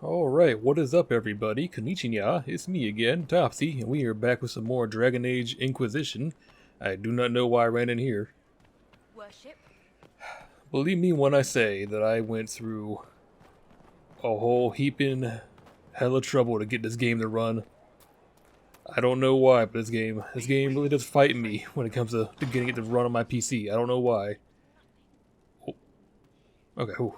Alright, what is up everybody? Konichinya, it's me again, Topsy, and we are back with some more Dragon Age Inquisition. I do not know why I ran in here. Worship. Believe me when I say that I went through a whole heaping hell of trouble to get this game to run. I don't know why, but this game really does fight me when it comes to getting it to run on my PC. I don't know why. Oh. Okay, ooh.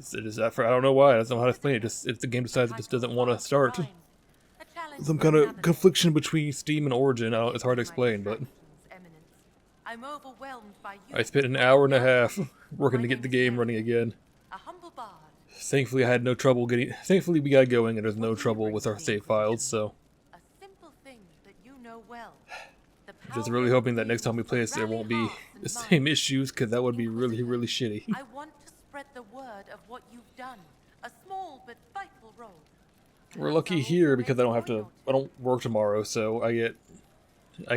I don't know why. I don't know how to explain it. If the game decides it just doesn't want to start. Some kind of confliction between Steam and Origin. It's hard to explain, but I spent an hour and a half working to get the game running again. Thankfully, I had no trouble getting. Thankfully, we got going, and there's no trouble with our save files. So, just really hoping that next time we play this, there won't be the same issues, because that would be really, really shitty. I want to spread the word of what you've done. A small but vital role. We're lucky here because I don't work tomorrow, so I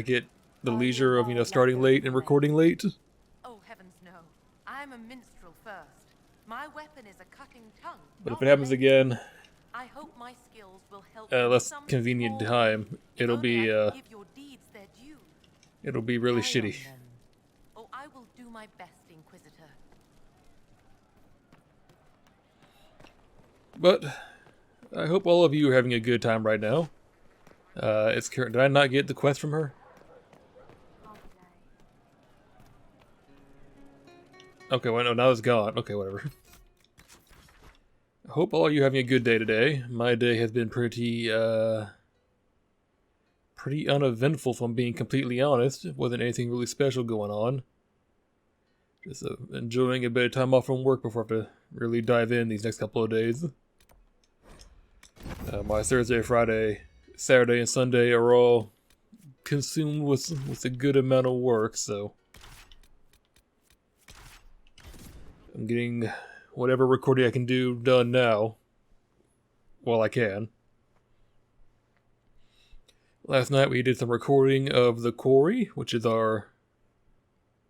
get the leisure of, starting late and recording late. Oh heavens no. I'm a minstrel first. My weapon is a cutting tongue. But if it happens again, I hope my skills will help at a less convenient time, it'll be give your deeds their due. It'll be really shitty. Oh, I will do my best, Inquisitor. But I hope all of you are having a good time right now. Did I not get the quest from her? Okay, well, no, now it's gone. Okay, whatever. I hope all of you are having a good day today. My day has been pretty uneventful, if I'm being completely honest. It wasn't anything really special going on. Just enjoying a bit of time off from work before I have to really dive in these next couple of days. My Thursday, Friday, Saturday, and Sunday are all consumed with a good amount of work, so I'm getting whatever recording I can do done now, while I can. Last night we did some recording of The Quarry, which is our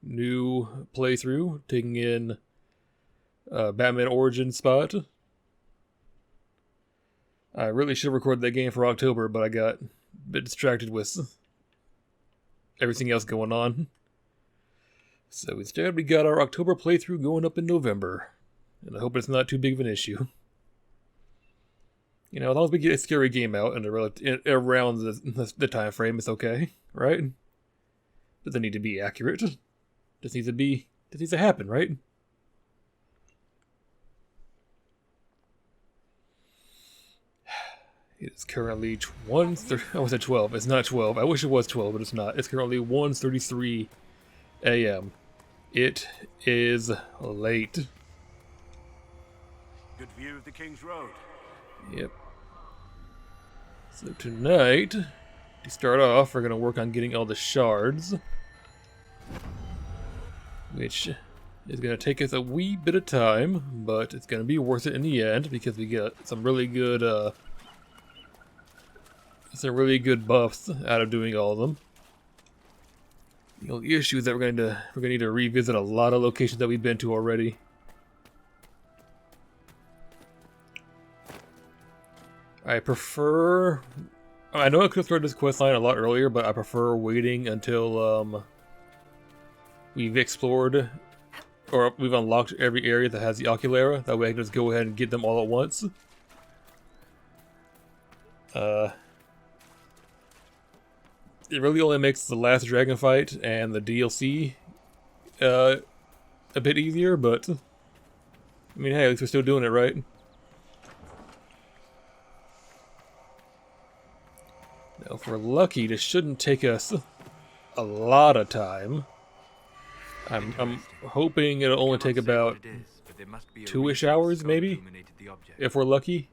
new playthrough, taking in Batman Origin spot. I really should have recorded that game for October, but I got a bit distracted with everything else going on. So instead, we got our October playthrough going up in November. And I hope it's not too big of an issue. As long as we get a scary game out and around the time frame, it's okay, right? Doesn't need to be accurate. Just needs to happen, right? It's currently I was at 12. It's not 12. I wish it was 12, but it's not. It's currently 1:33 a.m. It is late. Good view of the King's Road. Yep. So tonight, to start off, we're going to work on getting all the shards. Which is going to take us a wee bit of time, but it's going to be worth it in the end because we get some really good buffs out of doing all of them. The only issue is that we're going to need to revisit a lot of locations that we've been to already. I know I could have started this quest line a lot earlier, but I prefer waiting until we've explored or we've unlocked every area that has the Oculera. That way I can just go ahead and get them all at once. It really only makes the last dragon fight and the DLC a bit easier, but I mean, hey, at least we're still doing it, right? Now, if we're lucky, this shouldn't take us a lot of time. I'm hoping it'll only take about 2-ish hours, maybe, if we're lucky.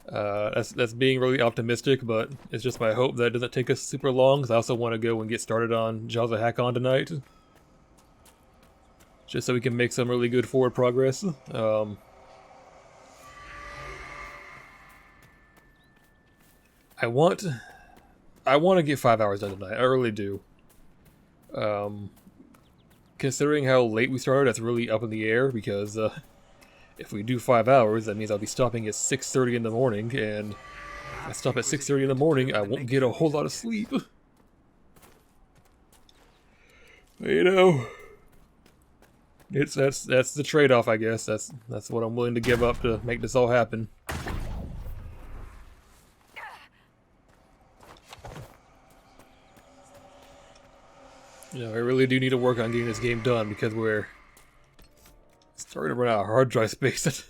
That's being really optimistic, but it's just my hope that it doesn't take us super long, because I also want to go and get started on Jaws of Hakon tonight. Just so we can make some really good forward progress. I want to get 5 hours done tonight. I really do. Considering how late we started, that's really up in the air because If we do 5 hours, that means I'll be stopping at 6:30 in the morning, and if I stop at 6:30 in the morning, I won't get a whole lot of sleep. You know, that's the trade-off, I guess. That's what I'm willing to give up to make this all happen. You know, I really do need to work on getting this game done because we're starting to run out of hard drive space.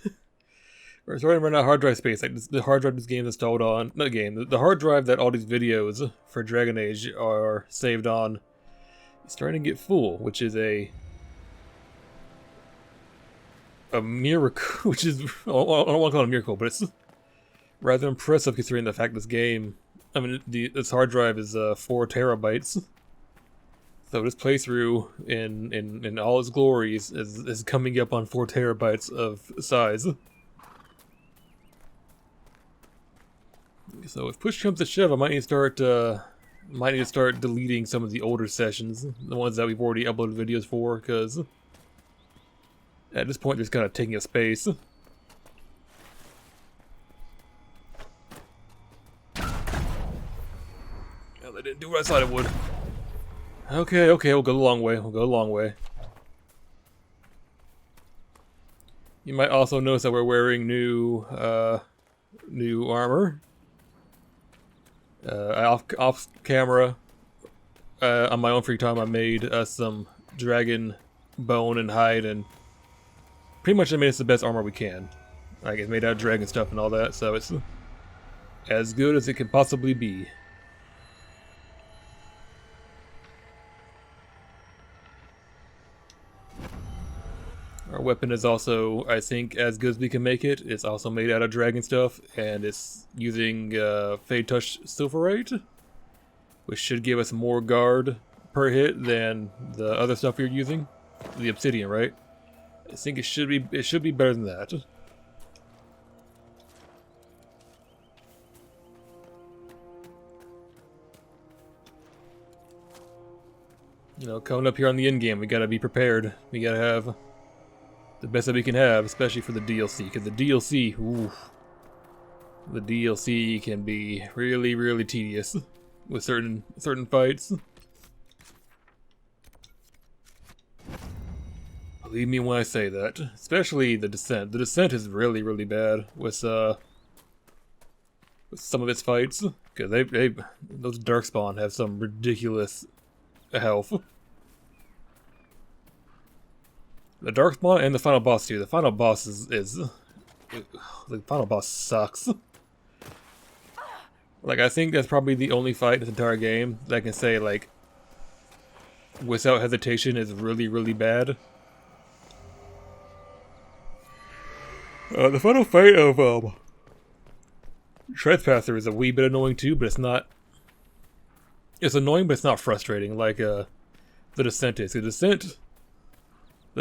We're starting to run out of hard drive space. Like the hard drive this game is installed on, not game, the hard drive that all these videos for Dragon Age are saved on is starting to get full, which is a miracle. Which is, I don't want to call it a miracle, but it's rather impressive considering the fact this game, I mean, this hard drive is 4 terabytes. So this playthrough in all its glories is coming up on 4 terabytes of size. So if push comes to shove, I might need to start deleting some of the older sessions, the ones that we've already uploaded videos for, because at this point they're just kind of taking up space. Well, they didn't do what I thought it would. Okay, we'll go the long way. We'll go the long way. You might also notice that we're wearing new armor. Off camera, on my own free time, I made us some dragon bone and hide, and pretty much I made us the best armor we can. Like, it's made out of dragon stuff and all that, so it's as good as it can possibly be. Our weapon is also, I think, as good as we can make it. It's also made out of dragon stuff, and it's using Fade Touch Silverite, which should give us more guard per hit than the other stuff you're using. The obsidian, right? I think it should be better than that. You know, coming up here on the end game, we gotta be prepared. We gotta have the best that we can have, especially for the DLC, because the DLC, oof, the DLC can be really, really tedious with certain fights. Believe me when I say that, especially the Descent. The Descent is really, really bad with some of its fights, because those Darkspawn have some ridiculous health. The Darkspawn and the final boss too. The final boss the final boss sucks. Like, I think that's probably the only fight in this entire game that I can say, like, without hesitation is really, really bad. The final fight of Trespasser is a wee bit annoying too, but it's not. It's annoying, but it's not frustrating like the Descent is. The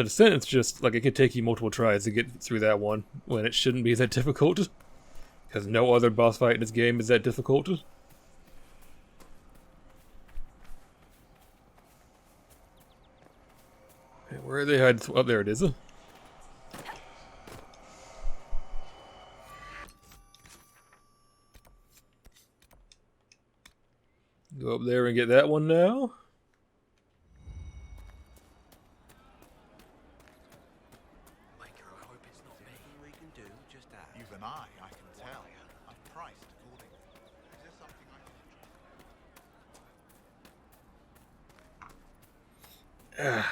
Descent is just, like, it could take you multiple tries to get through that one, when it shouldn't be that difficult. Because no other boss fight in this game is that difficult. Okay, where are they hiding? Oh, there it is. Go up there and get that one now. Even I can tell. I've priced accordingly. Is there something I can...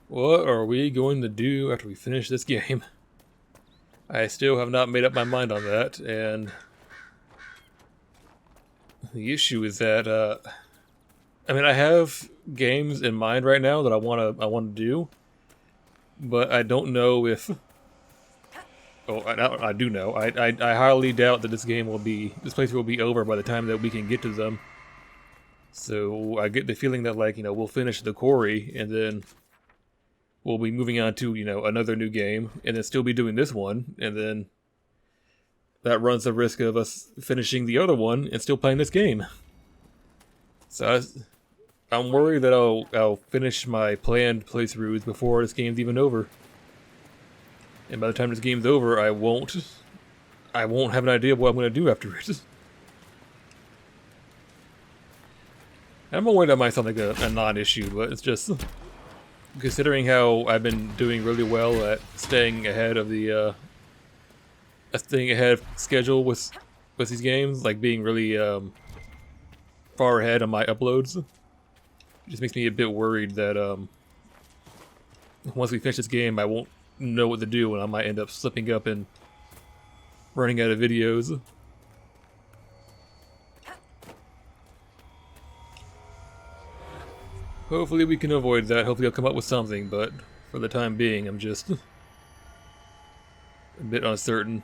What are we going to do after we finish this game? I still have not made up my mind on that, and the issue is that I mean, I have games in mind right now that I want to do, but I don't know if. Oh, I do know. I highly doubt that this playthrough will be over by the time that we can get to them. So I get the feeling that, like, you know, we'll finish the quarry and then we'll be moving on to, you know, another new game, and then still be doing this one, and then that runs the risk of us finishing the other one and still playing this game. So I'm worried that I'll finish my planned playthroughs before this game's even over. And by the time this game's over, I won't have an idea of what I'm gonna do after it. I'm aware that might sound like a non-issue, but it's just considering how I've been doing really well at staying ahead of the schedule with these games, like being really far ahead on my uploads. It just makes me a bit worried that once we finish this game, I won't know what to do, and I might end up slipping up and running out of videos. Hopefully we can avoid that. Hopefully I'll come up with something, but for the time being, I'm just a bit uncertain.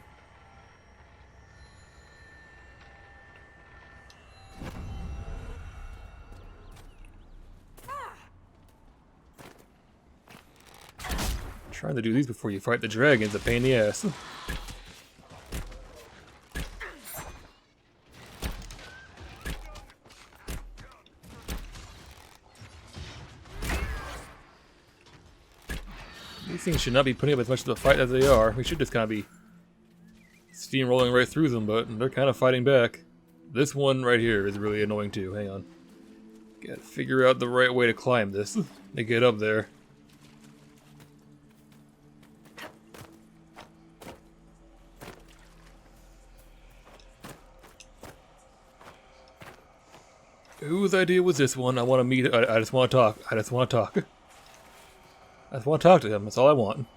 Trying to do these before you fight the dragon's a pain in the ass. These things should not be putting up as much of a fight as they are. We should just kind of be steamrolling right through them, but they're kind of fighting back. This one right here is really annoying too. Hang on. Gotta figure out the right way to climb this to get up there. Whose idea was this one? I want to meet. I just want to talk. I just want to talk. I just want to talk to him. That's all I want.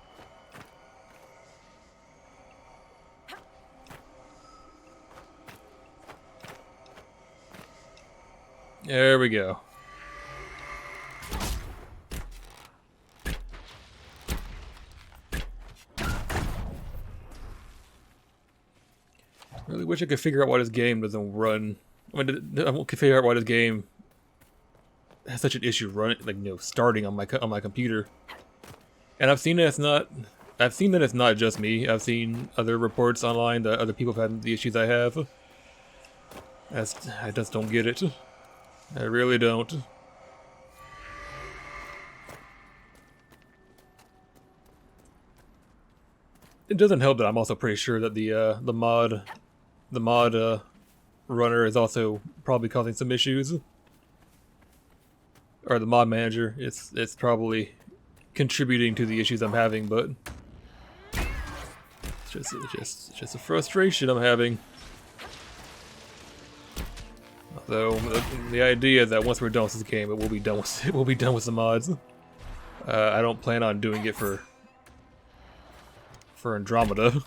There we go. Really wish I could figure out why this game doesn't run. I mean, I can figure out why this game has such an issue running, like, you know, starting on my computer. And I've seen that it's not. I've seen that it's not just me. I've seen other reports online that other people have had the issues I have. I just don't get it. I really don't. It doesn't help that I'm also pretty sure that the mod runner is also probably causing some issues. Or the mod manager, it's probably contributing to the issues I'm having, but it's just a frustration I'm having. Although the idea that once we're done with this game, it will be done with the mods. I don't plan on doing it for Andromeda.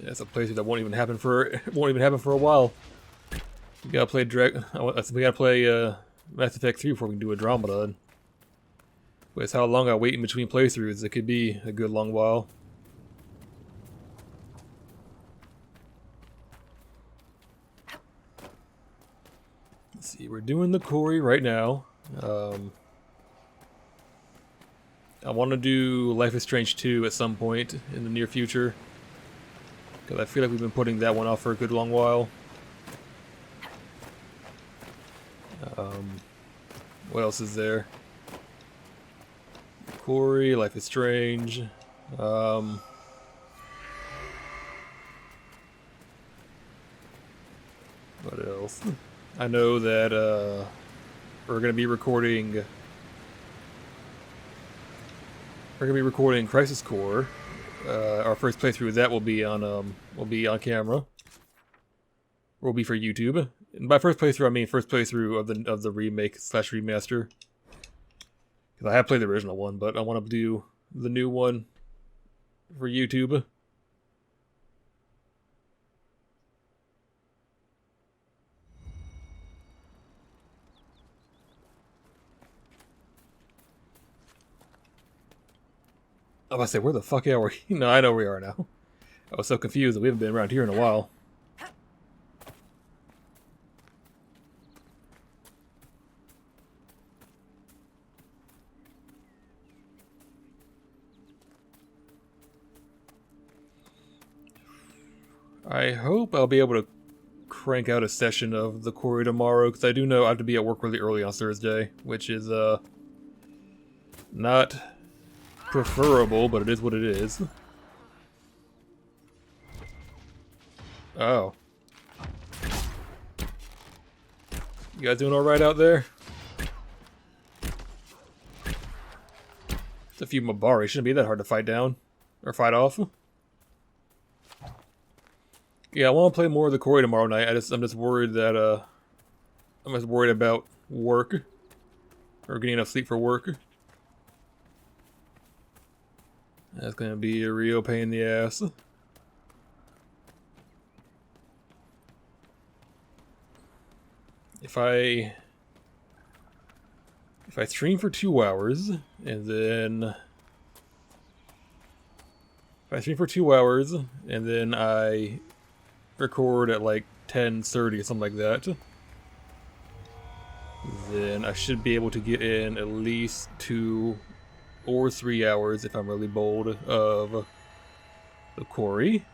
Yeah, it's a playthrough that won't even happen for a while. We gotta play Mass Effect 3 before we can do Andromeda. With how long I wait in between playthroughs, it could be a good long while. Let's see, we're doing the Quarry right now. I want to do Life is Strange 2 at some point in the near future. Because I feel like we've been putting that one off for a good long while. What else is there? Quarry, Life is Strange. What else? I know that we're gonna be recording. We're gonna be recording Crisis Core. Our first playthrough of that will be on camera. Will be for YouTube. And by first playthrough, I mean first playthrough of the remake / remaster. Because I have played the original one, but I want to do the new one for YouTube. I was about to say, where the fuck are we? No, I know where we are now. I was so confused that we haven't been around here in a while. I hope I'll be able to crank out a session of the quarry tomorrow, because I do know I have to be at work really early on Thursday, which is not preferable, but it is what it is. Oh. You guys doing alright out there? It's a few Mabari, shouldn't be that hard to fight down. Or fight off. Yeah, I want to play more of the quarry tomorrow night. I'm just worried that I'm just worried about work. Or getting enough sleep for work. That's gonna be a real pain in the ass. If I stream for 2 hours and then I record at like 10:30 or something like that, then I should be able to get in at least 2 or 3 hours if I'm really bold of the quarry.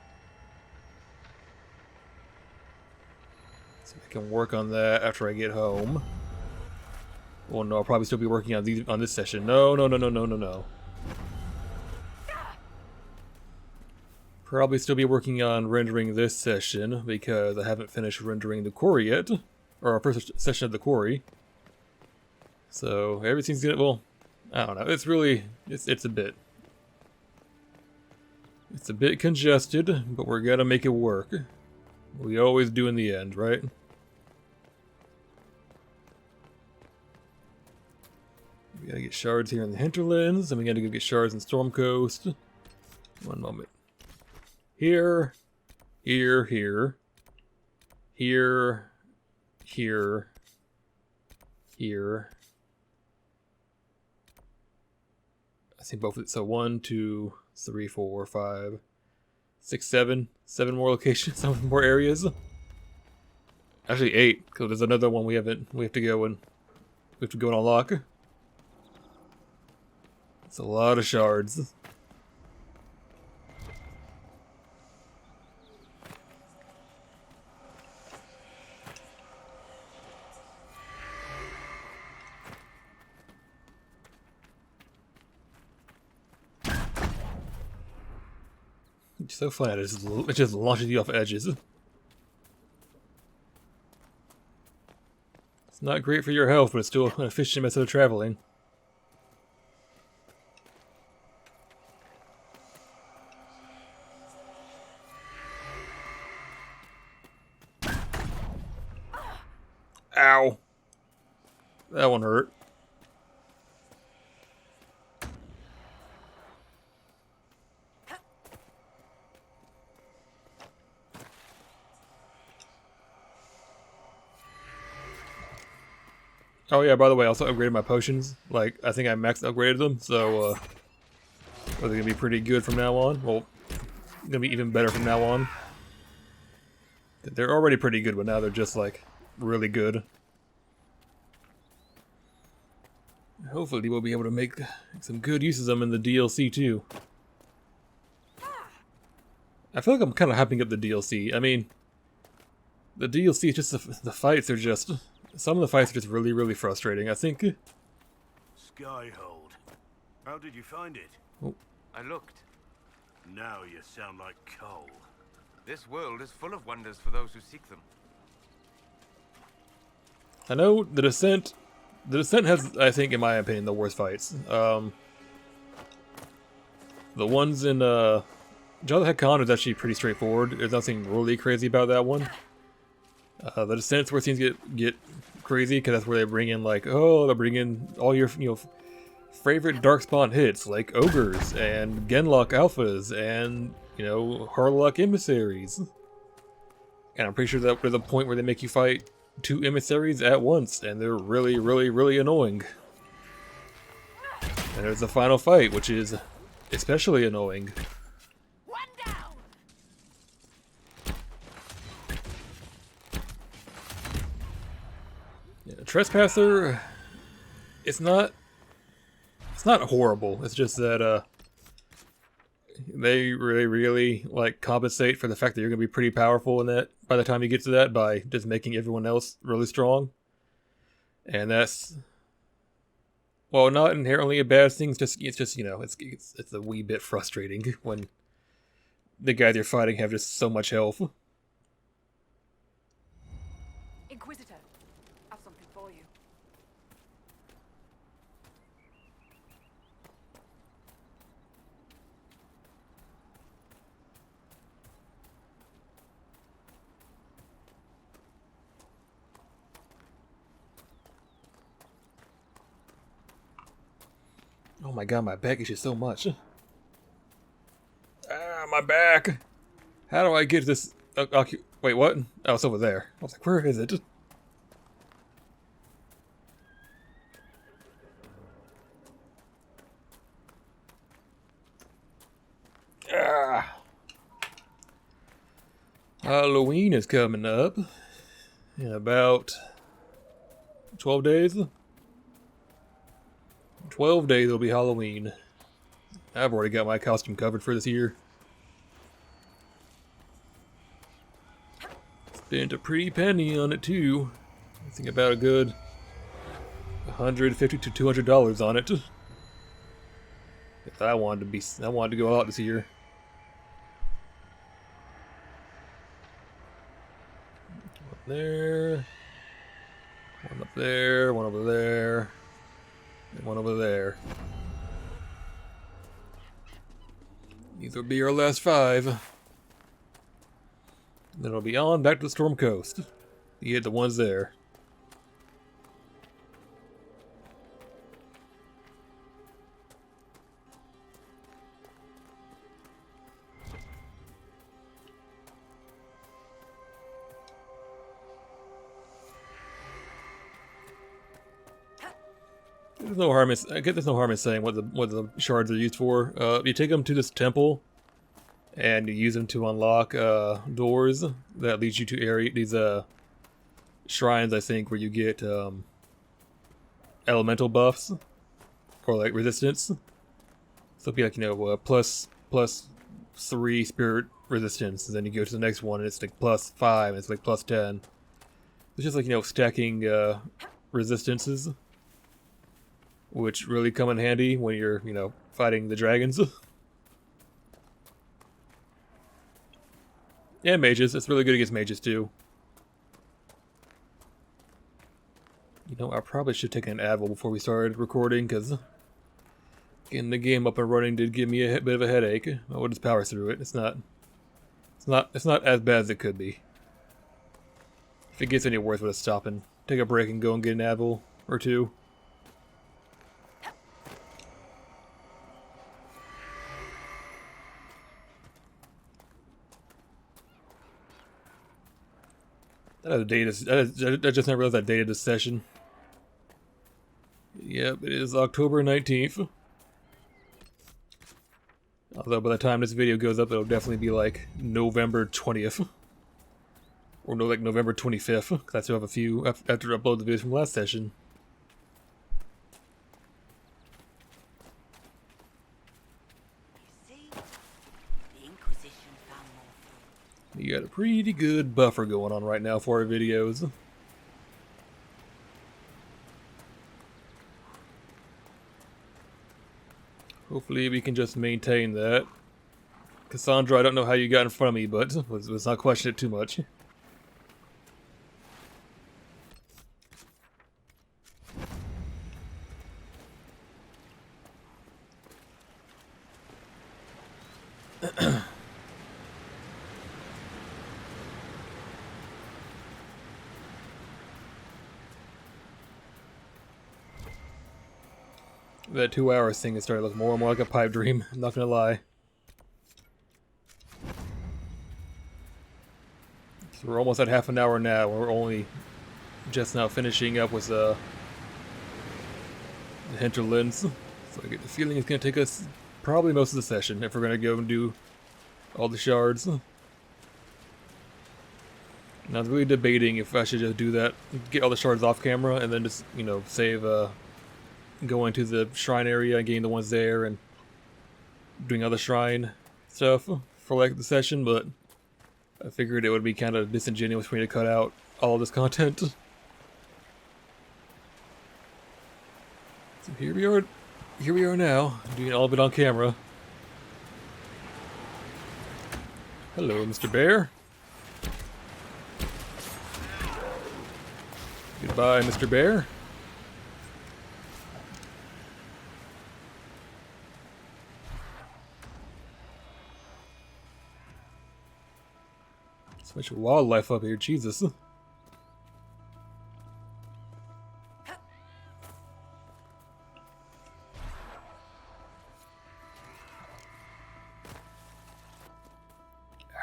So I can work on that after I get home. Well, no, I'll probably still be working on this session. No. Probably still be working on rendering this session because I haven't finished rendering the quarry yet, or our first session of the quarry. So everything's gonna, well, I don't know. It's really, it's a bit congested, but we're gonna make it work. We always do in the end, right? We gotta get shards here in the hinterlands, and we gotta go get shards in Storm Coast. One moment. Here. I think both of it. So 1, 2, 3, 4, 5, 6, 7. 7 more locations, 7 more areas. Actually 8, because there's another one we have to go and unlock. It's a lot of shards. It's so fun. It just launches you off edges. It's not great for your health, but it's still an efficient method of traveling. Ow. That one hurt. Oh yeah, by the way, I also upgraded my potions. Like, I think I max upgraded them, so they're gonna be pretty good from now on. Well, gonna be even better from now on. They're already pretty good, but now they're just like really good. Hopefully we'll be able to make some good use of them in the DLC too. I feel like I'm kind of hyping up the DLC. I mean, the DLC is just the fights are just... Some of the fights are just really, really frustrating, I think. Skyhold. How did you find it? Oh. I looked. Now you sound like coal. This world is full of wonders for those who seek them. I know the Descent has, I think, in my opinion, the worst fights. The ones in Jala Khan is actually pretty straightforward. There's nothing really crazy about that one. The Descent's where things get crazy, because that's where they bring in, like, they'll bring in all your, favorite Darkspawn hits, like Ogres, and Genlock Alphas, and, Harlock Emissaries. And I'm pretty sure that we're the point where they make you fight 2 emissaries at once, and they're really, really, really annoying. And there's the final fight, which is especially annoying. Trespasser, it's not horrible. It's just that they really like compensate for the fact that you're gonna be pretty powerful in that by the time you get to that by just making everyone else really strong. And that's, well, not inherently a bad thing. It's just you know, it's a wee bit frustrating when the guys you're fighting have just so much health. Inquisitor, I've something for you. Oh my god, my back itches so much. Ah, my back. How do I get this? Wait, what? Oh, it's over there. I was like, where is it? Ah. Halloween is coming up in about 12 days. 12 days will be Halloween. I've already got my costume covered for this year. Spent a pretty penny on it too. I think about a good $150 to $200 on it. If I wanted to go out this year. One there, one up there, one over there, and one over there. These will be our last 5. Then it'll be on back to the Storm Coast. You get the ones there. There's no harm in, I guess there's no harm in saying what the shards are used for. You take them to this temple, and you use them to unlock doors that leads you to these shrines, I think, where you get elemental buffs or like resistance. So it'll be like, you know, plus 3 spirit resistance, and then you go to the next one and it's like plus 5, and it's like plus 10. It's just like, you know, stacking resistances, which really come in handy when you're, you know, fighting the dragons. And mages. It's really good against mages too. You know, I probably should take an Advil before we started recording, because getting the game up and running did give me a bit of a headache. I will just power through it. It's not as bad as it could be. If it gets any worse, we'll just stop and take a break and go and get an Advil or 2. I just never realized I dated this session. Yep, it is October 19th. Although by the time this video goes up, it'll definitely be like November 20th. Or no, like November 25th, because I still have a few after I upload the videos from last session. You see, the Inquisition found more food. You got a pretty good buffer going on right now for our videos. Hopefully we can just maintain that. Cassandra, I don't know how you got in front of me, but let's not question it too much. That 2 hours thing is starting to look more and more like a pipe dream, I'm not gonna lie. So we're almost at half an hour now, and we're only just now finishing up with the hinterlands. So I get the feeling it's gonna take us probably most of the session if we're gonna go and do all the shards. And I was really debating if I should just do that, get all the shards off camera, and then just, you know, save going to the shrine area and getting the ones there and doing other shrine. stuff for like the session, but I figured it would be kind of disingenuous for me to cut out all of this content. So here we are. Here we are now, doing all of it on camera. Hello, Mr. Bear. Goodbye, Mr. Bear. So much wildlife up here, Jesus.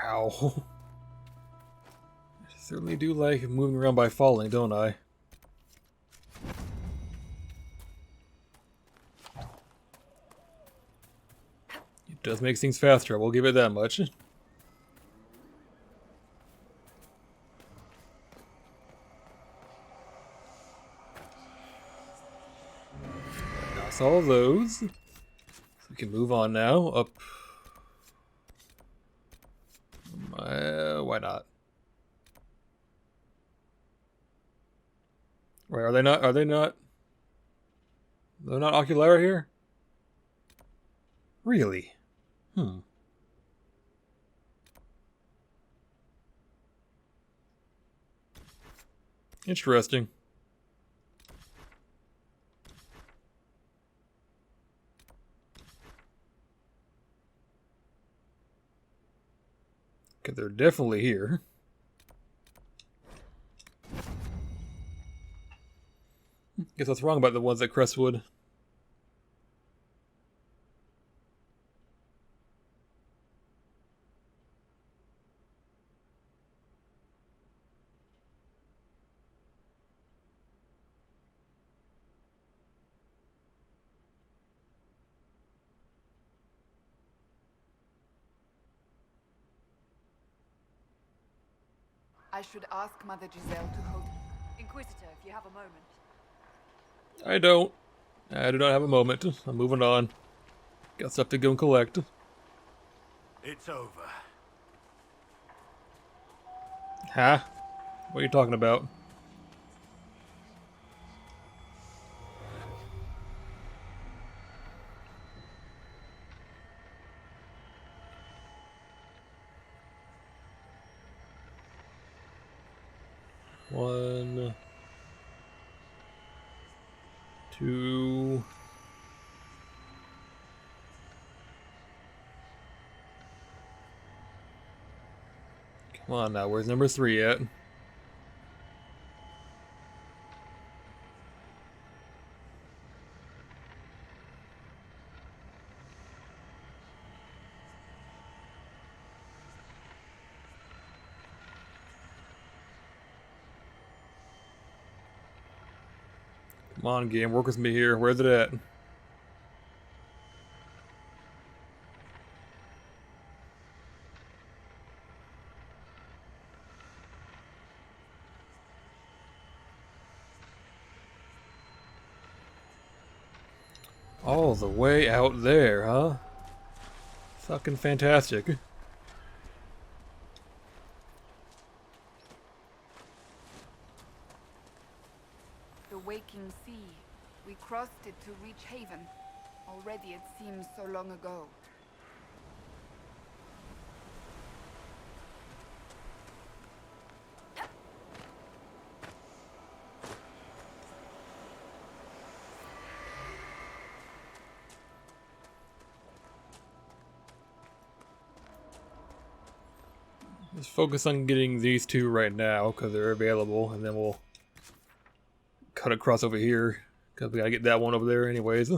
Ow. I certainly do like moving around by falling, don't I? It does make things faster, we'll give it that much. That's all those. So we can move on now, up. Why not? Wait, are they not? Are they not? They're not Oculara here? Really? Interesting. Okay, they're definitely here. Guess what's wrong about the ones at Crestwood? I should ask Mother Giselle to hold... Inquisitor, if you have a moment. I don't. I do not have a moment. I'm moving on. Got stuff to go and collect. It's over. Huh? What are you talking about? One, two. Come on now, where's number 3 at? Come on, game, work with me here. Where's it at? All the way out there, huh? Fucking fantastic. The waking sea. We crossed it to reach haven. Already it seems so long ago. Let's focus on getting these 2 right now, because they're available, and then we'll cut across over here, because we gotta get that one over there anyways.